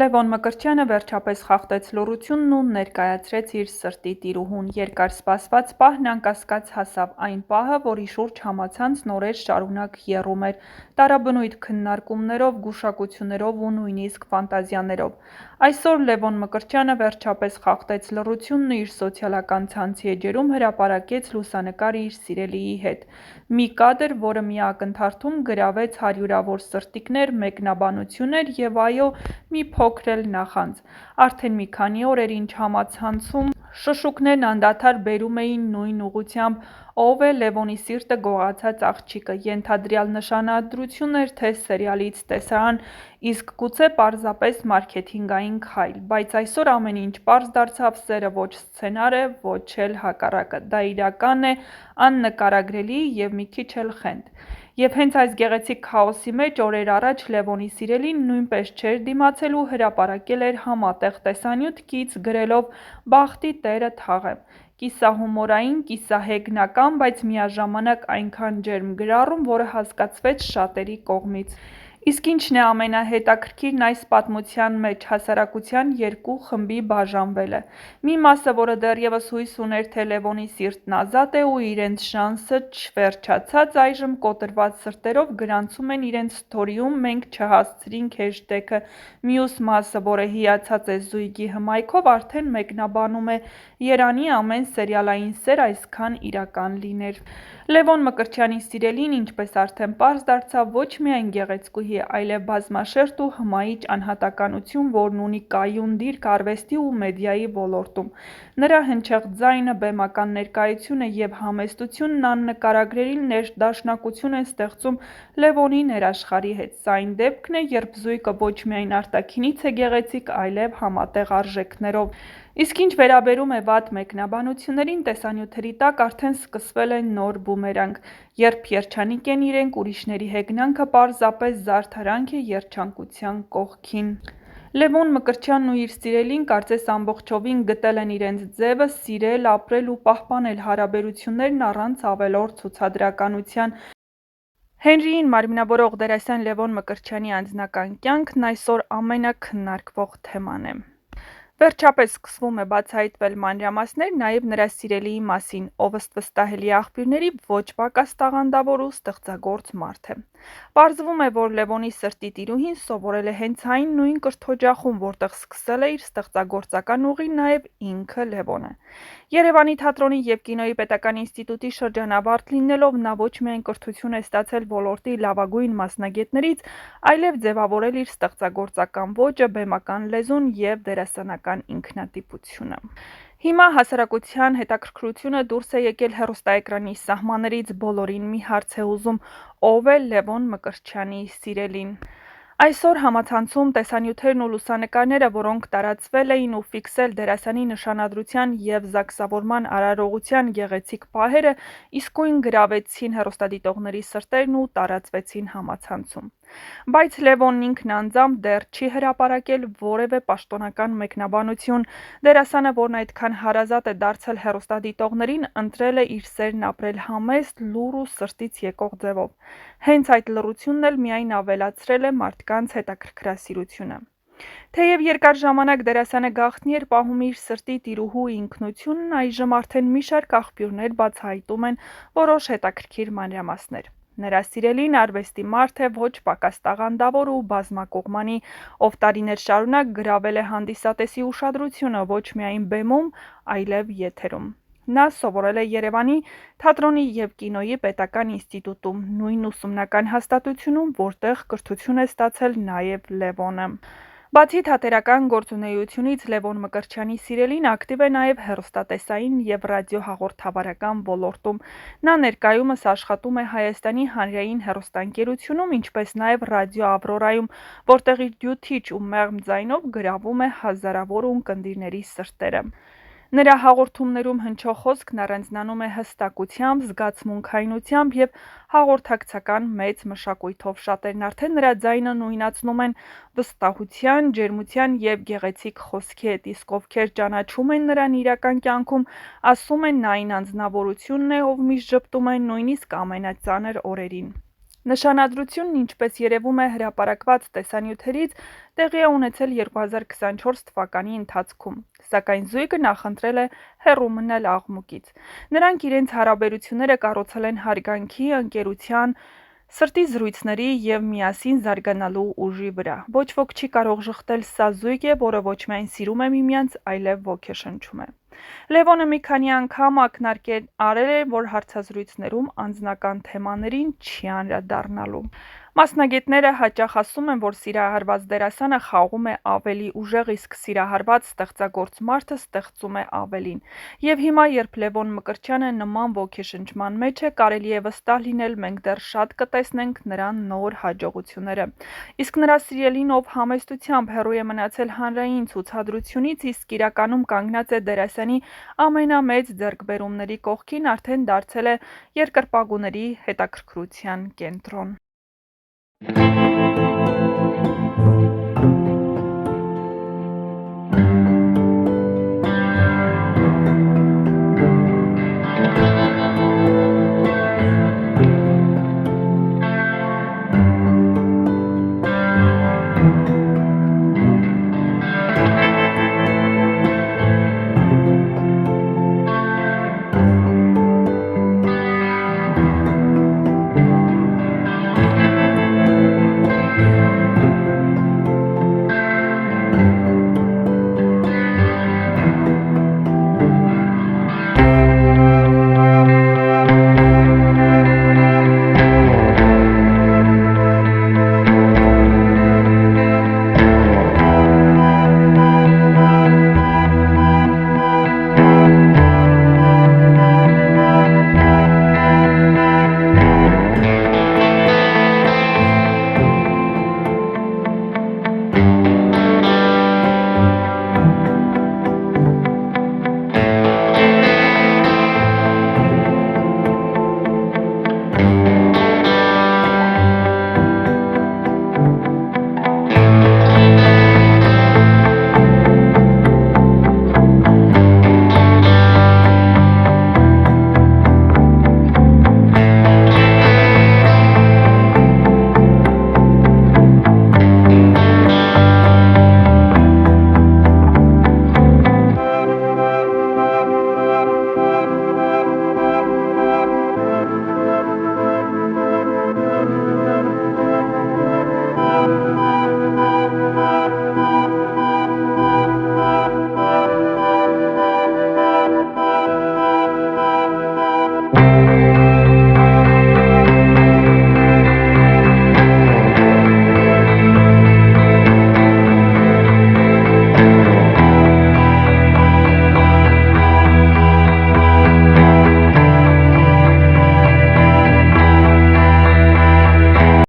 Լևոն Մկրտչյանը վերջապես խախտեց լռությունն ու ներկայացրեց իր սրտի տիրուհուն: Երկար սպասված պահն անկասկած հասավ այն պահը, որի շուրջ համացանցն օրեր շարունակ եռում էր տարաբնույթ քննարկումներով, գուշակություններով ու նույնիսկ ֆանտազիաներով: Այսօր Լևոն Մկրտչյանը վերջապես խախտեց լռությունն ու իր սոցիալական ցանցի էջերում հրապարակեց լուսանկար իր սիրելիի հետ: Մի կադր, որը մի ակնթարթում գրավեց հարյուրավոր սրտիկներ, մեկնաբանություններ և այո, մի փոքր էլ նախանձ: Արդեն մի քանի օր էր, ինչ համացանցում շշուկներն անդադար բերում էին նույն ուղղությամբ՝ ով է Լևոնի սիրտը գողացած աղջիկը: Ենթադրյալ նշանադրություն էր, թե սերիալից տեսարան, իսկ գուցե պարզապես մարքեթինգային քայլ: Բայց այսօր ամեն ինչ պարզ դարձավ: Սերը ոչ սցենար է, ոչ էլ հակառակը: Դա իրական է, աննկարագրելի և մի քիչ էլ խենթ: Եվ հենց այս գեղեցիկ քաոսի մեջ օրեր առաջ Լևոնի սիրելին նույնպես չէր դիմացել ու հրապարակել էր համատեղ տեսանյութ կից, գրելով «Բախտի տերը թաղեմ»: Կիսահումորային, կիսահեգնական, բայց միաժամանակ այնքան ջերմ գրառում, որը հասկացվեց շատերի կողմից: Իսկ ինչն է ամենահետաքրքիրն այս պատմության մեջ՝ հասարակության երկու խմբի բաժանվելը: Մի մասը, որը դեռևս հույս ուներ, թե Լևոնի սիրտն ազատ է ու իրենց շանսը չվերջացած, այժմ կոտրված սրտերով գրանցում են իրենց սթորիում «Մենք չհասցրինք» հեշթեգը: Մյուս մասը, որը հիացած է զույգի հմայքով, արդեն մեկնաբանում է «Երանի ամեն սերիալային սեր այսքան իրական լիներ»: Լևոն Մկրտչյանի սիրելին, ինչպես արդեն պարզ դարձավ, ոչ միայն գեղեցկուհի, այլև բազմաշերտ ու հմայիչ անհատականություն, որն ունի կայուն դիրք արվեստի ու մեդիայի ոլորտում: Նրա հնչեղ ձայնը, բեմական ներկայությունը և համեստությունն աննկարագրելի ներդաշնակություն են ստեղծում Լևոնի ներաշխարհի հետ: Սա այն դեպքն է, երբ զույգը ոչ միայն արտաքինից է գեղեցիկ, այլև համատեղ արժեքներով: Իսկ ինչ վերաբերում է վատ մեկնաբանություններին, տեսանյութերի տակ արդեն սկսվել է նոր բումերանգ: Երբ երջանիկ են իրենք, ուրիշների հեգնանքը պարզապես զարդարանք է երջանկության կողքին: Լևոն Մկրտչյանն ու իր սիրելին կարծես ամբողջովին գտել են իրենց ձևը՝ սիրել, ապրել ու պահպանել հարաբերություններն առանց ավելորդ ցուցադրականության: Հենրիին մարմինավորող դերասան Լևոն Մկրտչյանի անձնական կյանքն այսօր ամենաքննարկվող թեման է: Վերջապես սկսվում է բացահայտվել մանրամասներ նաև նրա սիրելիի մասին, ով ըստ վստահելի աղբյուրների ոչ պակաս տաղանդավոր ու ստեղծագործ մարդ է: Պարզվում է, որ Լևոնի սրտի տիրուհին սովորել է հենց այն նույն կրթօջախում, որտեղ սկսել է իր ստեղծագործական ուղին նաև ինքը Լևոնը: Երևանի թատրոնի և կինոյի պետական ինստիտուտի շրջանավարտ լինելով, նա ոչ միայն կրթություն է ստացել ոլորտի լավագույն մասնագետներից, այլև ձևավորել իր ստեղծագործական ոճը, բեմական լեզուն և դերասանական ինքնատիպությունը: Հիմա հասարակության հետաքրքրությունը դուրս է եկել հեռուստաէկրանի սահմաններից: Բոլորին մի հարց է հուզում՝ ո՞վ է Լևոն Մկրտչյանի սիրելին: Այսօր համացանցում տեսանյութերն ու լուսանկարները, որոնք տարածվել էին ու ֆիքսել դերասանի նշանադրության և զաքսավորման արարողության գեղեցիկ պահերը, իսկույն գրավեցին հեռուստադիտողների սրտերն ու տարածվեցին համացանցում: Բայց Լևոնն ինքն անձամբ դեռ չի հրապարակել որևէ պաշտոնական մեկնաբանություն: Դերասանը, որն այդքան հարազատ է դարձել հեռուստադիտողներին, ընտրել է իր սերն ապրել համեստ, լուռ ու սրտից եկող ձևով: Հենց այդ լռությունն էլ միայն ավելացրել է մարդկանց հետաքրքրասիրությունը: Թեև երկար ժամանակ դերասանը գաղտնի էր պահում իր սրտի տիրուհու ինքնությունն, այժմ արդեն մի շարք աղբյուրներ բացահայտում են որոշ հետաքրքիր մանրամասներ: Նրա սիրելին արվեստի մարդ է, ոչ պակաս տաղանդավոր ու բազմակողմանի, ով տարիներ շարունակ գրավել է հանդիսատեսի ուշադրությունը ոչ միայն բեմում, այլև եթերում: Նա սովորել է Երևանի թատրոնի և կինոյի պետական ինստիտուտում, նույն ուսումնական հաստատությունում, որտեղ կրթություն է ստացել նաև Լևոնը: Բացի թատերական գործունեությունից, Լևոն Մկրտչյանի սիրելին ակտիվ է նաև հեռուստատեսային և ռադիոհաղորդավարական ոլորտում: Նա ներկայումս աշխատում է Հայաստանի հանրային հեռուստաընկերությունում, ինչպես նաև ռադիո «Ավրորայում», որտեղ իր դյութիչ ու մեղմ ձայնով գրավում է հազարավոր ունկնդիրների սրտերը: Նրա հաղորդումներում հնչող խոսքն առանձնանում է հստակությամբ, զգացմունքայնությամբ և հաղորդակցական մեծ մշակույթով: Շատերն արդեն նրա ձայնը նույնացնում են վստահության, ջերմության և գեղեցիկ խոսքի հետ, իսկ ովքեր ճանաչում են նրան իրական կյանքում, ասում են նա այն անձնավորությունն է, ով միշտ ժպտում է նույնիսկ ամենածանր օրերին: Նշանադրությունն, ինչպես երևում է հրապարակված տեսանյութերից, տեղի է ունեցել 2024 թվականի ընթացքում, սակայն զույգը նախընտրել է հեռու մնալ աղմուկից։ Նրանք իրենց հարաբերությունները կառուցել են հարգանքի, ընկերության, սրտի զրույցների և միասին զարգանալու ուժի վրա։ Ոչ ոք չի կարող ժխտել սա զույգ է, որը ոչ միայն սիրում է միմյանց, այլև ոգեշնչում է։ Լևոնը մի քանի անգամ արել է, որ հարցազրույցներում անձնական թեմաներին չի անդրադառնալու։ Մասնագետները հաճախ ասում են, որ սիրահարված դերասանը խաղում է ավելի ուժեղ, իսկ սիրահարված ստեղծագործ մարդը ստեղծում է ավելին։ Եվ հիմա, երբ Լևոն Մկրտչյանը նման ոգեշնչման մեջ է, կարելի է վստահ լինել, մենք դեռ շատ կտեսնենք նրա նոր հաջողությունները։ Իսկ նրա սիրելին, ով համեստությամբ հեռու է մնացել հանրային ցուցադրությունից, իսկ իրականում կանգնած է դերասանի ամենամեծ ձեռքբերումների կողքին, արդեն դարձել է երկրպագուների հետաքրքրության կենտրոն։